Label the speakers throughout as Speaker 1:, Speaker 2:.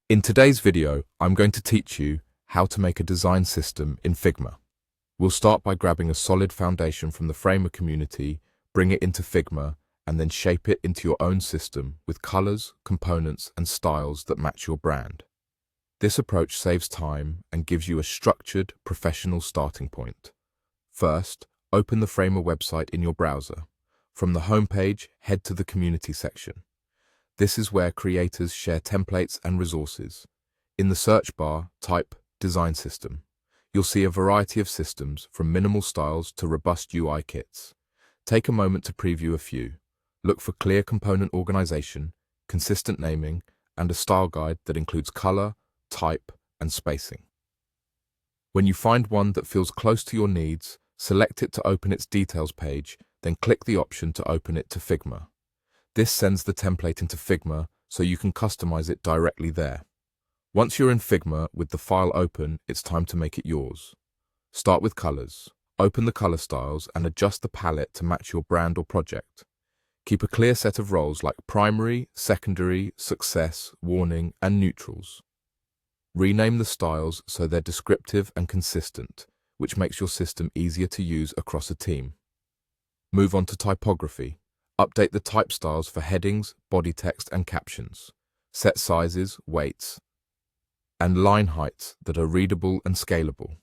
Speaker 1: In today's video, I'm going to teach you how to make a design system in Figma. We'll start by grabbing a solid foundation from the Framer community, bring it into Figma, and then shape it into your own system with colors, components, and styles that match your brand. This approach saves time and gives you a structured, professional starting point. First, open the Framer website in your browser. From the homepage, head to the community section. This is where creators share templates and resources. In the search bar, type Design System. You'll see a variety of systems, from minimal styles to robust UI kits. Take a moment to preview a few. Look for clear component organization, consistent naming, and a style guide that includes color, type, and spacing. When you find one that feels close to your needs, select it to open its details page, then click the option to open it to Figma. This sends the template into Figma so you can customize it directly there. Once you're in Figma with the file open, it's time to make it yours. Start with colors. Open the color styles and adjust the palette to match your brand or project. Keep a clear set of roles like primary, secondary, success, warning, and neutrals. Rename the styles so they're descriptive and consistent, which makes your system easier to use across a team. Move on to typography. Update the type styles for headings, body text, and captions. Set sizes, weights, and line heights that are readable and scalable.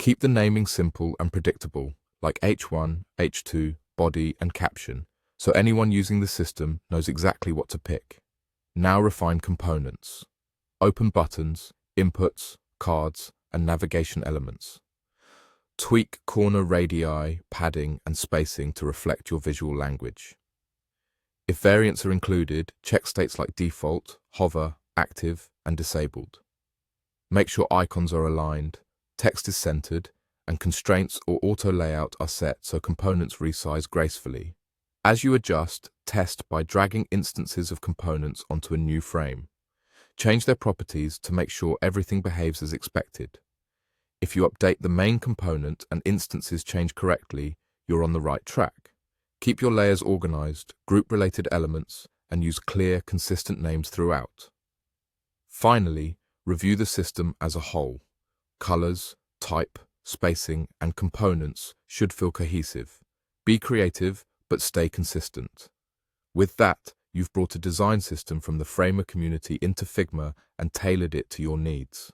Speaker 1: Keep the naming simple and predictable, like H1, H2, body, and caption, so anyone using the system knows exactly what to pick. Now refine components. Open buttons, inputs, cards, and navigation elements. Tweak corner radii, padding, and spacing to reflect your visual language. If variants are included, check states like default, hover, active, and disabled. Make sure icons are aligned, text is centered, and constraints or auto layout are set so components resize gracefully. As you adjust, test by dragging instances of components onto a new frame. Change their properties to make sure everything behaves as expected. If you update the main component and instances change correctly, you're on the right track. Keep your layers organized, group related elements, and use clear, consistent names throughout. Finally, review the system as a whole. Colors, type, spacing, and components should feel cohesive. Be creative, but stay consistent. With that, you've brought a design system from the Framer community into Figma and tailored it to your needs.